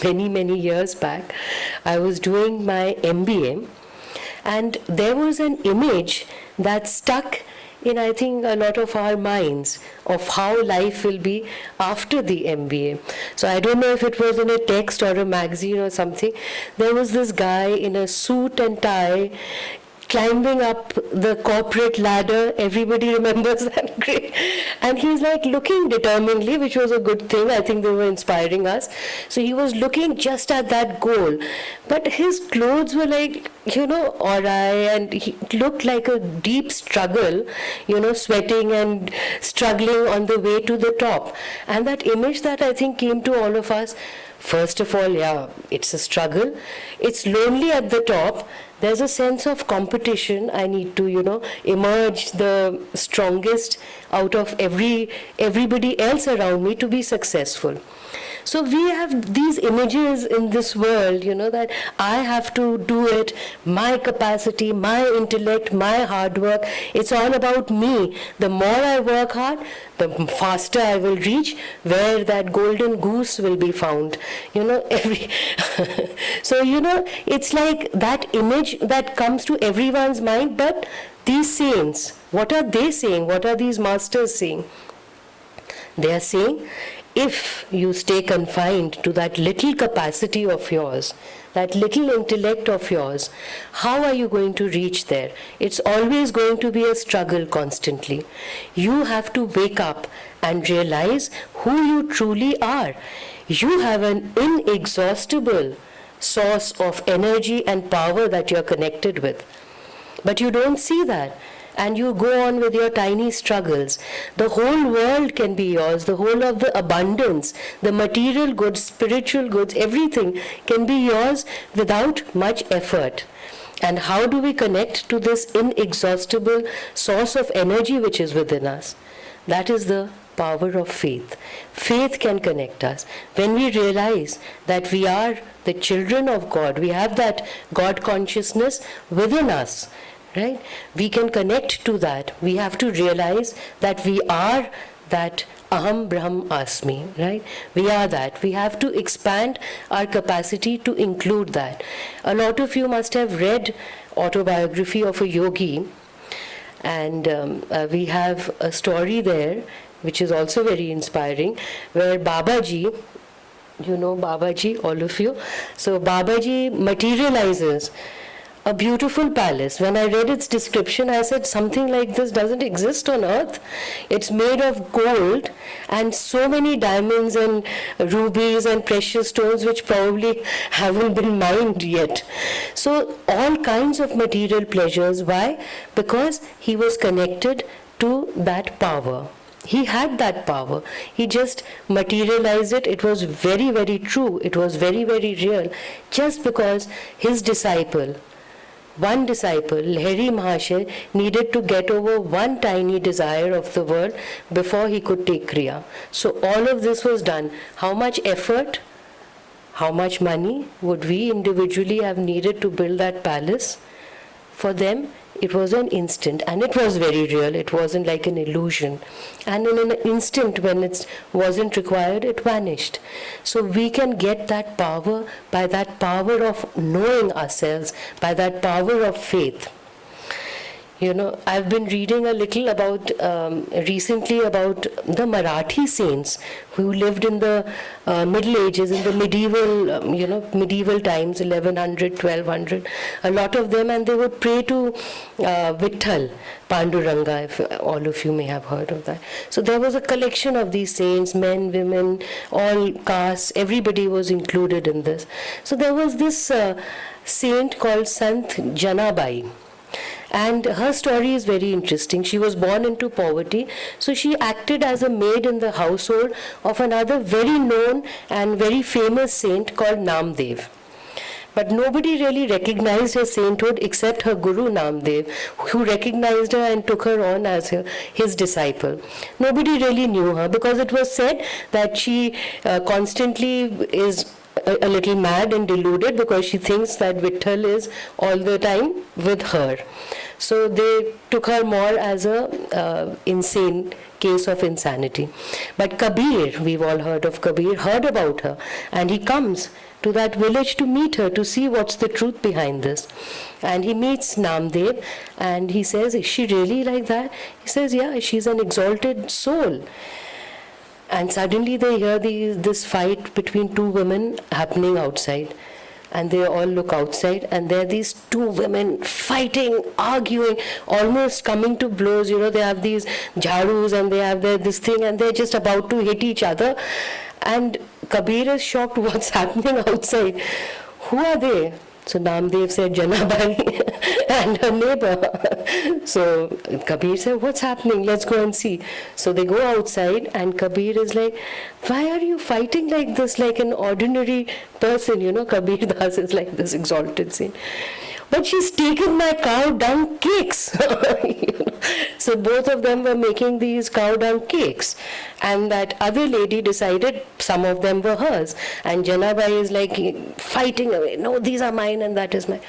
many years back. I was doing my MBA, and there was an image that stuck in, I think, a lot of our minds of how life will be after the MBA. So I don't know if it was in a text or a magazine or something. There was this guy in a suit and tie climbing up the corporate ladder. Everybody remembers that, great. And he's like looking determinedly, which was a good thing. I think they were inspiring us. So he was looking just at that goal. But his clothes were like, awry, and he looked like a deep struggle, sweating and struggling on the way to the top. And that image that I think came to all of us, first of all, yeah, it's a struggle. It's lonely at the top. There's a sense of competition. I need to, emerge the strongest out of everybody else around me to be successful. So we have these images in this world, that I have to do it, my capacity, my intellect, my hard work. It's all about me. The more I work hard, the faster I will reach where that golden goose will be found. So, it's like that image that comes to everyone's mind. But these saints, what are they saying? What are these masters saying? They are saying, if you stay confined to that little capacity of yours, that little intellect of yours, how are you going to reach there? It's always going to be a struggle constantly. You have to wake up and realize who you truly are. You have an inexhaustible source of energy and power that you're connected with. But you don't see that. And you go on with your tiny struggles. The whole world can be yours. The whole of the abundance, the material goods, spiritual goods, everything can be yours without much effort. And how do we connect to this inexhaustible source of energy which is within us? That is the power of faith. Faith can connect us. When we realize that we are the children of God, we have that God consciousness within us, right? We can connect to that. We have to realize that we are that Aham Brahm Asmi, right? We are that. We have to expand our capacity to include that. A lot of you must have read Autobiography of a Yogi, and we have a story there which is also very inspiring, where Babaji, Babaji, all of you. So Babaji materializes a beautiful palace. When I read its description, I said, something like this doesn't exist on earth. It's made of gold and so many diamonds and rubies and precious stones which probably haven't been mined yet. So all kinds of material pleasures. Why? Because he was connected to that power. He had that power. He just materialized it. It was very, very true. It was very, very real. Just because his disciple, one disciple, Lahiri Mahashay, needed to get over one tiny desire of the world before he could take Kriya. So all of this was done. How much effort, how much money would we individually have needed to build that palace? For them, it was an instant, and it was very real. It wasn't like an illusion. And in an instant, when it wasn't required, it vanished. So we can get that power by that power of knowing ourselves, by that power of faith. I've been reading a little about recently about the Marathi saints who lived in the Middle Ages, in the medieval times, 1100, 1200, a lot of them, and they would pray to Vitthal, Panduranga, if all of you may have heard of that. So there was a collection of these saints, men, women, all castes, everybody was included in this. So there was this saint called Sant Janabai. And her story is very interesting. She was born into poverty, so she acted as a maid in the household of another very known and very famous saint called Namdev. But nobody really recognized her sainthood except her guru Namdev, who recognized her and took her on as his disciple. Nobody really knew her because it was said that she constantly is a little mad and deluded because she thinks that Vitthal is all the time with her. So they took her more as a insane case of insanity. But Kabir, we've all heard of Kabir, heard about her, and he comes to that village to meet her, to see what's the truth behind this. And he meets Namdev, and he says, is she really like that? He says, yeah, she's an exalted soul. And suddenly they hear this fight between two women happening outside. And they all look outside, and there are these two women fighting, arguing, almost coming to blows. They have these jharus and they have this thing, and they're just about to hit each other. And Kabir is shocked, what's happening outside? Who are they? So Namdev said, Janabai and her neighbor. So Kabir said, what's happening? Let's go and see. So they go outside, and Kabir is like, why are you fighting like this, like an ordinary person? Kabir Das is like this exalted saint. But she's taken my cow dung cakes. So both of them were making these cow dung cakes. And that other lady decided some of them were hers. And Janabai is like fighting away. No, these are mine and that is mine.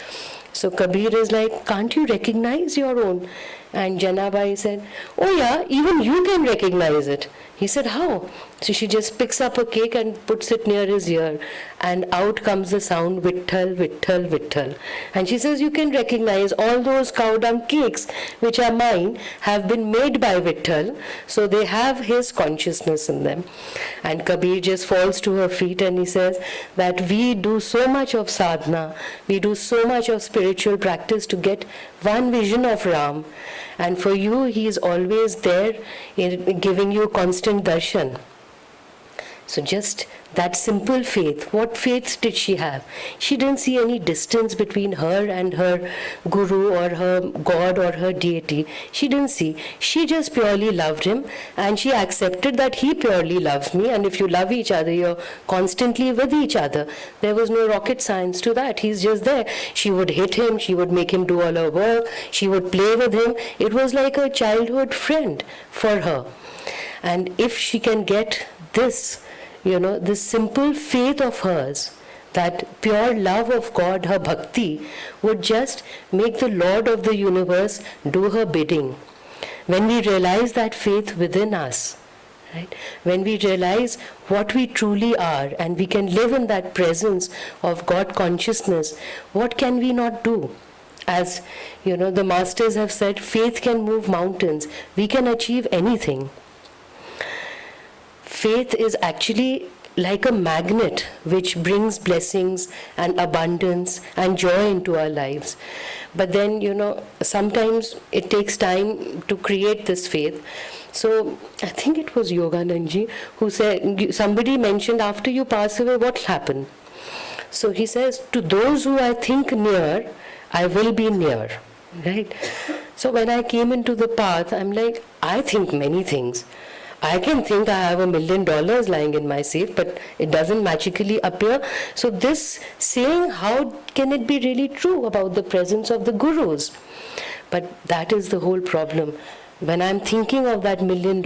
So Kabir is like, can't you recognize your own? And Janabai said, oh yeah, even you can recognize it. He said, how? So she just picks up a cake and puts it near his ear. And out comes the sound, Vitthal, Vitthal, Vitthal. And she says, you can recognize all those cow dung cakes, which are mine, have been made by Vitthal. So they have his consciousness in them. And Kabir just falls to her feet and he says that we do so much of sadhana, we do so much of spiritual practice to get one vision of Ram. And for you, he is always there in giving you constant darshan. So just that simple faith. What faith did she have? She didn't see any distance between her and her guru or her God or her deity. She didn't see. She just purely loved him, and she accepted that he purely loves me, and if you love each other, you're constantly with each other. There was no rocket science to that. He's just there. She would hit him. She would make him do all her work. She would play with him. It was like a childhood friend for her. And if she can get this, this simple faith of hers, that pure love of God, her bhakti, would just make the Lord of the universe do her bidding. When we realize that faith within us, right? When we realize what we truly are and we can live in that presence of God consciousness, what can we not do? As the masters have said, faith can move mountains. We can achieve anything. Faith is actually like a magnet which brings blessings and abundance and joy into our lives. But then, sometimes it takes time to create this faith. So I think it was Yogananda who said, somebody mentioned, after you pass away, what will happen? So he says, to those who I think near, I will be near. Right? So when I came into the path, I'm like, I think many things. I can think I have $1 million lying in my safe, but it doesn't magically appear. So this saying, how can it be really true about the presence of the gurus? But that is the whole problem. When I'm thinking of that $1 million,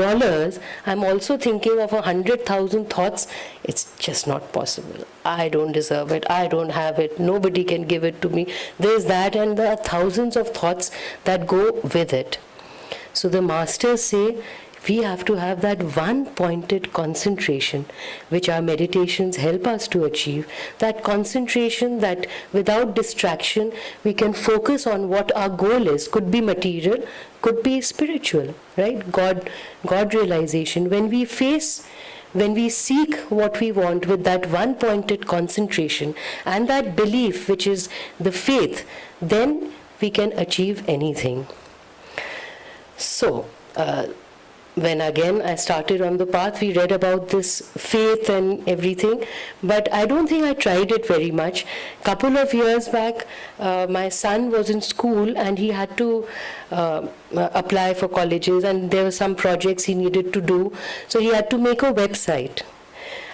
I'm also thinking of 100,000 thoughts. It's just not possible. I don't deserve it. I don't have it. Nobody can give it to me. There's that, and there are thousands of thoughts that go with it. So the masters say, we have to have that one pointed concentration, which our meditations help us to achieve. That concentration that without distraction, we can focus on what our goal is. Could be material, could be spiritual, right? God realization. When we seek what we want with that one pointed concentration and that belief, which is the faith, then we can achieve anything. So, when again I started on the path, we read about this faith and everything, but I don't think I tried it very much. Couple of years back, my son was in school and he had to apply for colleges, and there were some projects he needed to do, so he had to make a website.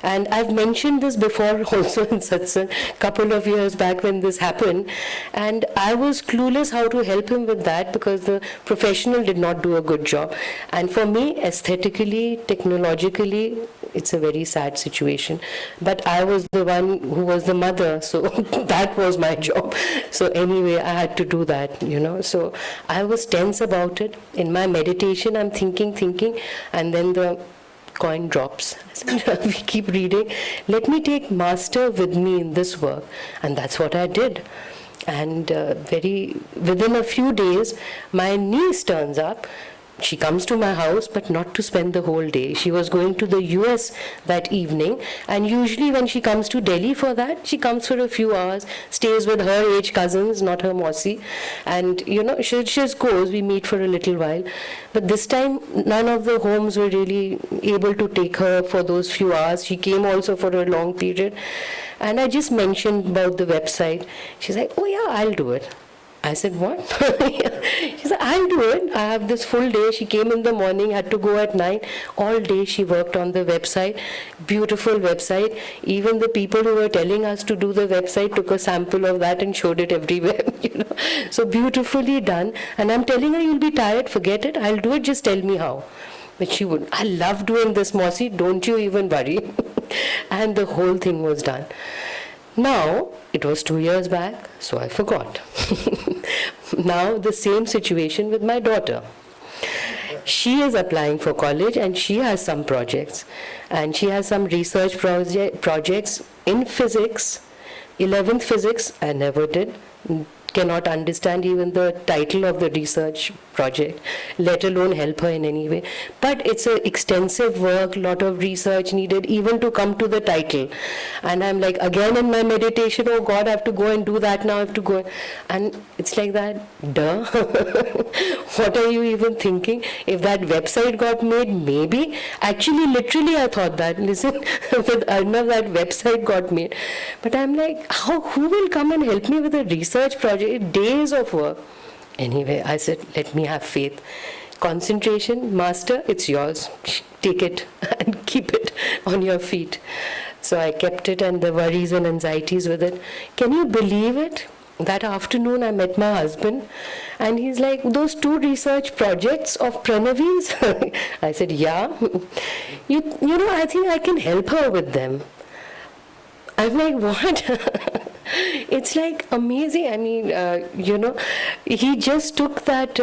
And I've mentioned this before also in Satsang, couple of years back when this happened. And I was clueless how to help him with that because the professional did not do a good job. And for me, aesthetically, technologically, it's a very sad situation. But I was the one who was the mother, so that was my job. So anyway, I had to do that, So I was tense about it. In my meditation, I'm thinking, and then the coin drops. We keep reading. Let me take Master with me in this work. And that's what I did. And within a few days, my niece turns up. She comes to my house, but not to spend the whole day. She was going to the US that evening, and usually when she comes to Delhi for that, she comes for a few hours, stays with her age cousins, not her Mausi, and she just goes, we meet for a little while. But this time, none of the homes were really able to take her for those few hours. She came also for a long period, and I just mentioned about the website. She's like, oh yeah, I'll do it. I said, what? She said, I'll do it. I have this full day. She came in the morning, had to go at 9. All day she worked on the website. Beautiful website. Even the people who were telling us to do the website took a sample of that and showed it everywhere. So beautifully done. And I'm telling her, you'll be tired, forget it. I'll do it, just tell me how. But she would, I love doing this, Mausi, don't you even worry. And the whole thing was done. Now, it was 2 years back, so I forgot. Now, the same situation with my daughter. She is applying for college and she has some projects. And she has some research projects in physics. 11th physics, I never did. Cannot understand even the title of the research project, let alone help her in any way. But it's an extensive work, lot of research needed even to come to the title. And I'm like, again in my meditation, oh God, I have to go and do that now, I have to go. And it's like that, duh. What are you even thinking? If that website got made, maybe. Actually, literally I thought that, listen, with Arnav, that website got made. But I'm like, who will come and help me with a research project? Days of work. Anyway, I said, let me have faith. Concentration, Master, it's yours. Take it and keep it on your feet. So I kept it, and the worries and anxieties with it. Can you believe it? That afternoon I met my husband and he's like, those 2 research projects of Pranavi's? I said, yeah. You know, I think I can help her with them. I'm like, what? It's like amazing. I mean, he just took that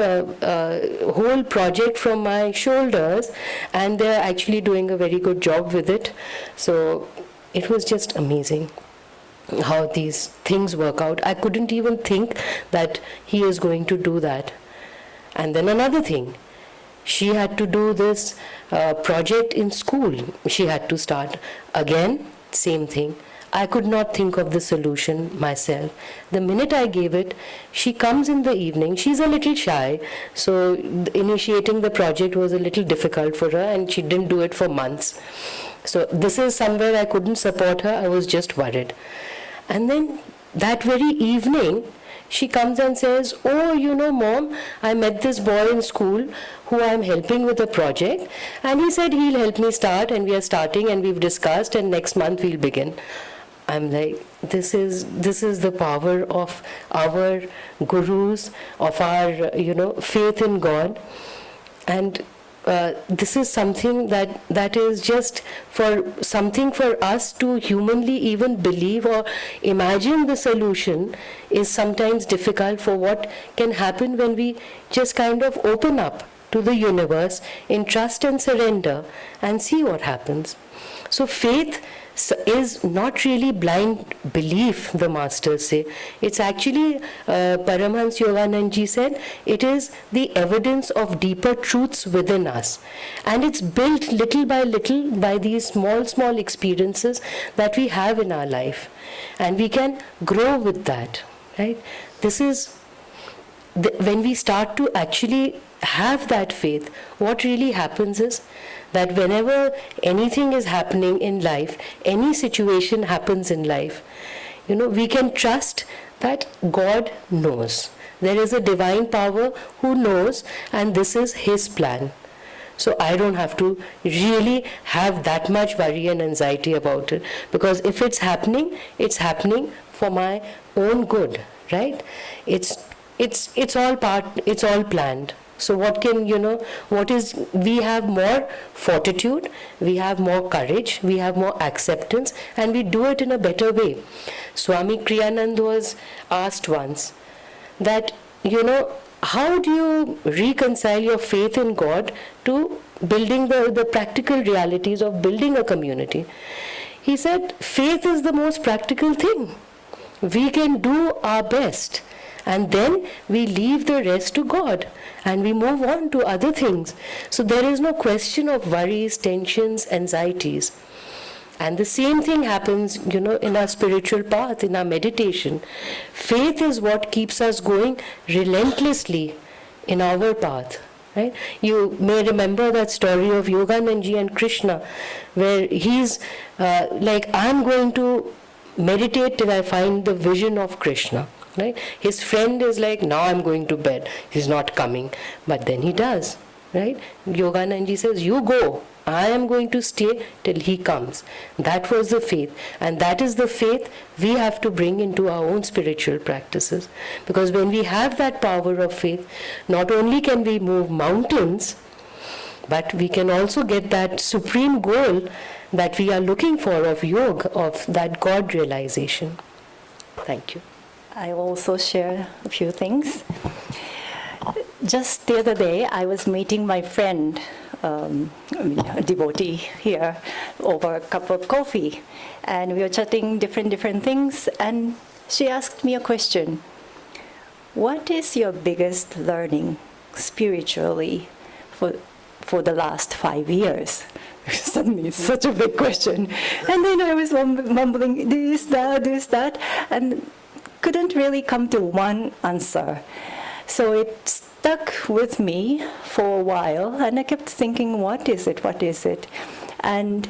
whole project from my shoulders and they're actually doing a very good job with it. So it was just amazing how these things work out. I couldn't even think that he is going to do that. And then another thing, she had to do this project in school. She had to start. Again, same thing. I could not think of the solution myself. The minute I gave it, she comes in the evening. She's a little shy, so initiating the project was a little difficult for her and she didn't do it for months. So this is somewhere I couldn't support her. I was just worried. And then that very evening, she comes and says, oh, Mom, I met this boy in school who I'm helping with a project and he said he'll help me start, and we are starting and we've discussed and next month we'll begin. I'm like, this is the power of our gurus, of our, faith in God. And this is something that is just something for us to humanly even believe or imagine the solution is sometimes difficult for what can happen when we just kind of open up to the universe in trust and surrender and see what happens. So faith is not really blind belief, the masters say. It's actually, Paramhansa Yogananda ji said, it is the evidence of deeper truths within us. And it's built little by little by these small experiences that we have in our life. And we can grow with that, right? This is, when we start to actually have that faith, what really happens is that whenever anything is happening in life, any situation happens in life, we can trust that God knows. There is a divine power who knows, and this is His plan. So I don't have to really have that much worry and anxiety about it, because if it's happening for my own good, right? It's all planned. So we have more fortitude, we have more courage, we have more acceptance, and we do it in a better way. Swami Kriyanand was asked once that, how do you reconcile your faith in God to building the practical realities of building a community? He said, faith is the most practical thing. We can do our best, and then we leave the rest to God, and we move on to other things. So there is no question of worries, tensions, anxieties. And the same thing happens, in our spiritual path, in our meditation. Faith is what keeps us going relentlessly in our path. Right? You may remember that story of Yogananda and Krishna, where he's like, I'm going to meditate till I find the vision of Krishna. Right? His friend is like, now I'm going to bed. He's not coming. But then he does. Right? Yogananda says, you go. I am going to stay till he comes. That was the faith. And that is the faith we have to bring into our own spiritual practices. Because when we have that power of faith, not only can we move mountains, but we can also get that supreme goal that we are looking for of yoga, of that God realization. Thank you. I will also share a few things. Just the other day, I was meeting my friend, a devotee here, over a cup of coffee, and we were chatting different things, and she asked me a question. What is your biggest learning spiritually for the last 5 years? Suddenly, it's such a big question. And then I was mumbling this, that, and couldn't really come to one answer. So it stuck with me for a while, and I kept thinking, what is it? And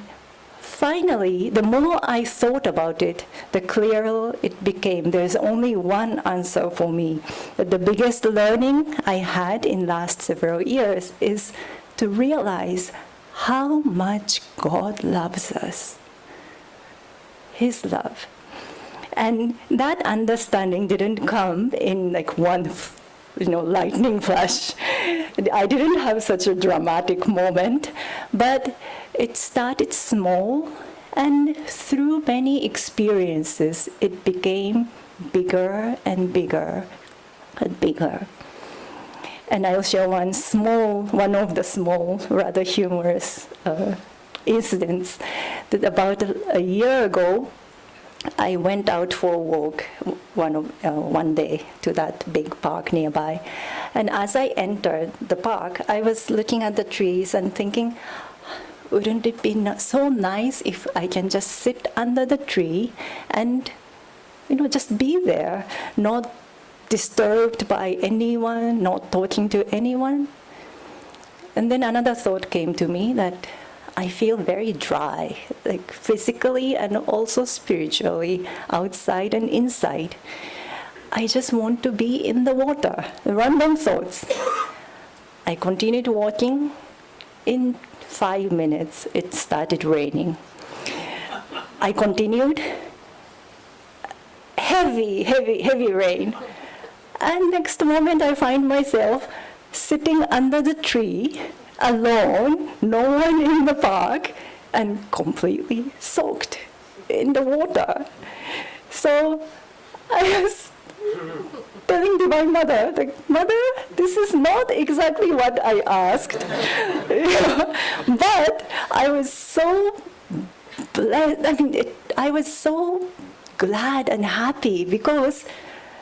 finally, the more I thought about it, the clearer it became. There's only one answer for me. That the biggest learning I had in last several years is to realize how much God loves us. His love. And that understanding didn't come in like one lightning flash. I didn't have such a dramatic moment, but it started small, and through many experiences, it became bigger and bigger and bigger. And I'll share one of the small, rather humorous incidents that about a year ago, I went out for a walk one day to that big park nearby. And as I entered the park, I was looking at the trees and thinking, wouldn't it be so nice if I can just sit under the tree and, just be there, not disturbed by anyone, not talking to anyone? And then another thought came to me that I feel very dry, like physically and also spiritually, outside and inside. I just want to be in the water. Random thoughts. I continued walking. In 5 minutes, it started raining. I continued. Heavy rain. And next moment, I find myself sitting under the tree, alone, no one in the park, and completely soaked in the water. So I was telling Divine Mother, Mother, this is not exactly what I asked. But I was so blessed. I was so glad and happy because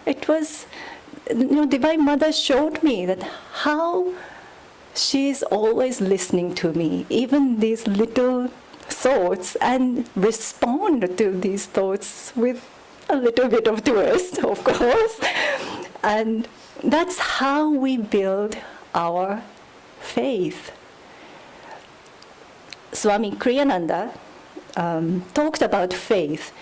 it was, Divine Mother showed me that how she's always listening to me, even these little thoughts, and respond to these thoughts with a little bit of twist, of course. And that's how we build our faith. Swami Kriyananda talked about faith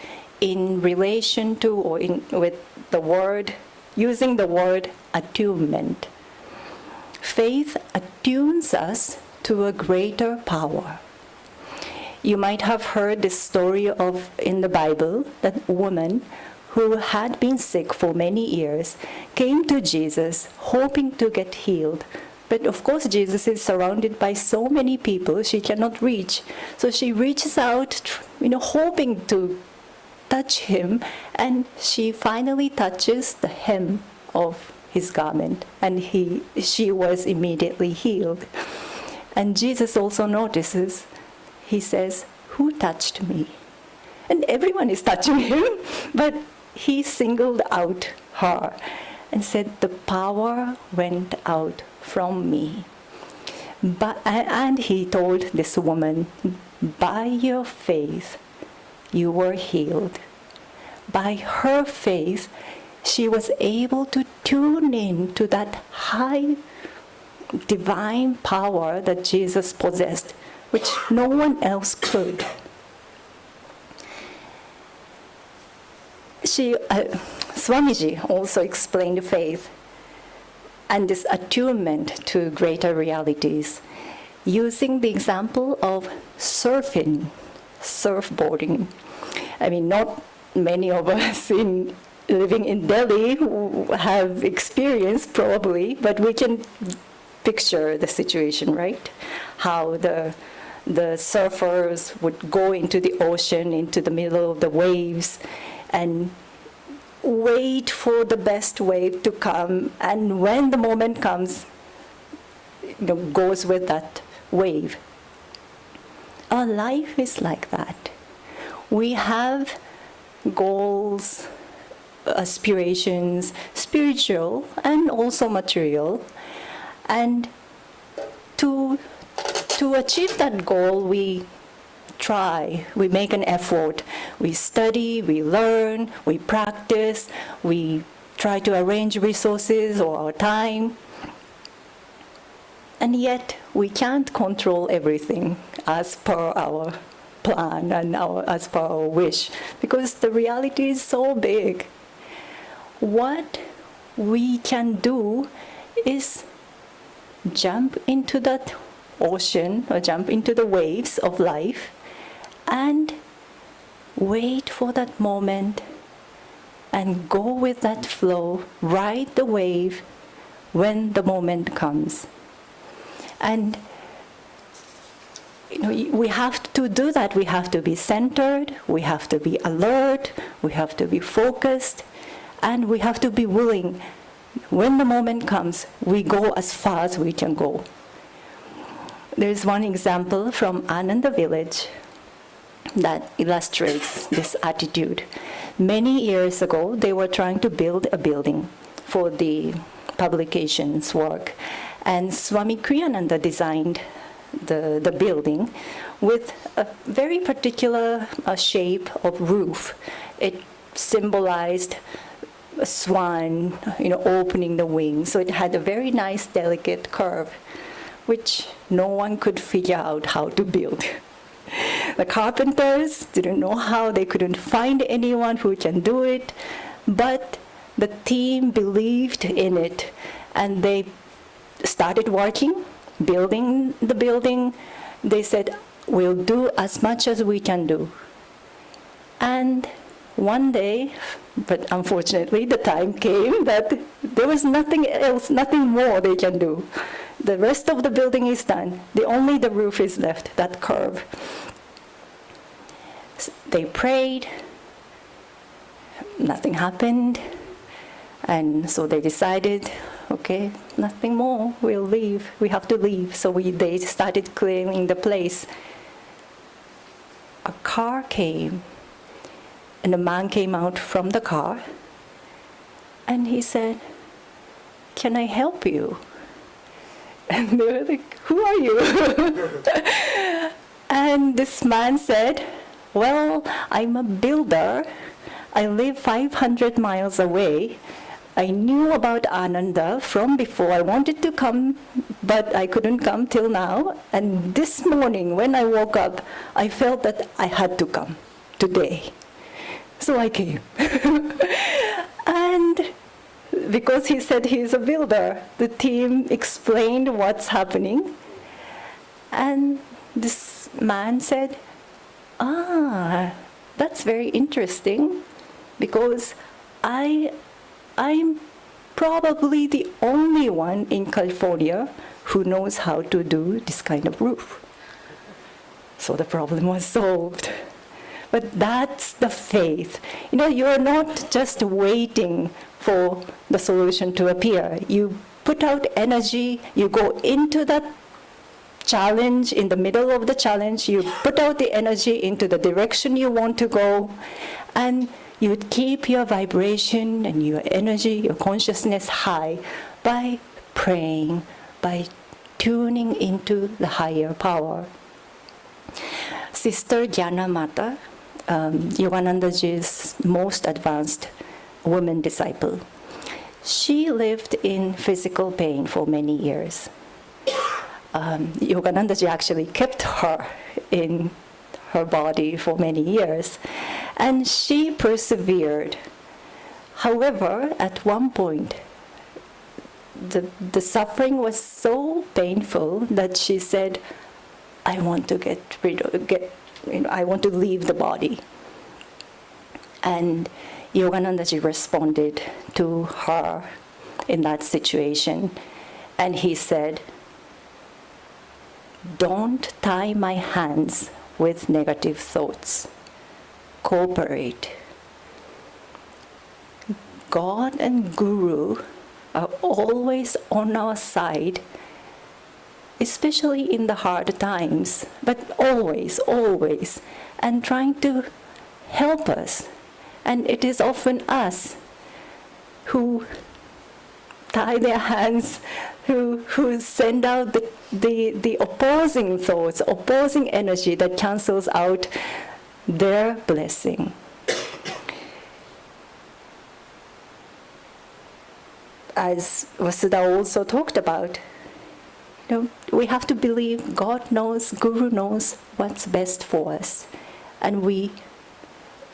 in relation to, or with the word, using the word attunement. Faith attunes us to a greater power. You might have heard this story of in the Bible, that woman who had been sick for many years came to Jesus hoping to get healed. But of course, Jesus is surrounded by so many people, she cannot reach. So she reaches out, hoping to touch him, and she finally touches the hem of his garment, and she was immediately healed. And Jesus also notices, he says, "Who touched me?" And everyone is touching him, but he singled out her and said, "The power went out from me." And he told this woman, "By your faith, you were healed." By her faith, she was able to tune in to that high divine power that Jesus possessed, which no one else could. Swamiji also explained faith and this attunement to greater realities using the example of surfboarding. I mean, not many of us living in Delhi who have experience probably, but we can picture the situation, right? How the surfers would go into the ocean, into the middle of the waves, and wait for the best wave to come, and when the moment comes, goes with that wave. Our life is like that. We have goals, aspirations, spiritual and also material, and to achieve that goal, we try, we make an effort, we study, we learn, we practice, we try to arrange resources or our time, and yet we can't control everything as per our plan and as per our wish, because the reality is so big. What we can do is jump into that ocean or jump into the waves of life and wait for that moment and go with that flow, ride the wave when the moment comes. And we have to do that. We have to be centered, we have to be alert, we have to be focused, and we have to be willing. When the moment comes, we go as far as we can go. There's one example from Ananda village that illustrates this attitude. Many years ago, they were trying to build a building for the publications work. And Swami Kriyananda designed the building with a very particular shape of roof. It symbolized a swan, opening the wings. So it had a very nice, delicate curve, which no one could figure out how to build. The carpenters didn't know how, they couldn't find anyone who can do it, but the team believed in it, and they started working, building the building. They said, "We'll do as much as we can do." And one day, but unfortunately the time came that there was nothing else, nothing more they can do. The rest of the building is done. Only the roof is left, that curve. They prayed, nothing happened, and so they decided, okay, nothing more, we'll leave, we have to leave. So they started clearing the place. A car came, and a man came out from the car, and he said, "Can I help you?" And they were like, "Who are you?" And this man said, "Well, I'm a builder. I live 500 miles away. I knew about Ananda from before. I wanted to come, but I couldn't come till now. And this morning, when I woke up, I felt that I had to come today. So I came." And because he said he's a builder, the team explained what's happening. And this man said, that's very interesting, because I'm probably the only one in California who knows how to do this kind of roof. So the problem was solved. But that's the faith. You're not just waiting for the solution to appear. You put out energy, you go into that challenge, in the middle of the challenge, you put out the energy into the direction you want to go, and you keep your vibration and your energy, your consciousness high by praying, by tuning into the higher power. Sister Jnana Mata, Yoganandaji's most advanced woman disciple, she lived in physical pain for many years. Yoganandaji actually kept her in her body for many years, and she persevered. However, at one point, the suffering was so painful that she said, I want to I want to leave the body. And Yoganandaji responded to her in that situation, and he said, don't tie my hands with negative thoughts. Cooperate. God and Guru are always on our side, especially in the hard times, but always, always, and trying to help us. And it is often us who tie their hands, who send out the opposing thoughts, opposing energy that cancels out their blessing. As Vasudha also talked about, we have to believe God knows, Guru knows what's best for us. And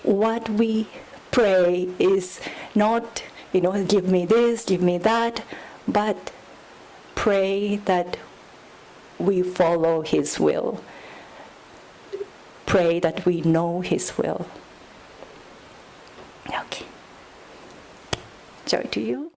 what we pray is not, give me this, give me that, but pray that we follow His will. Pray that we know His will. Okay. Joy to you.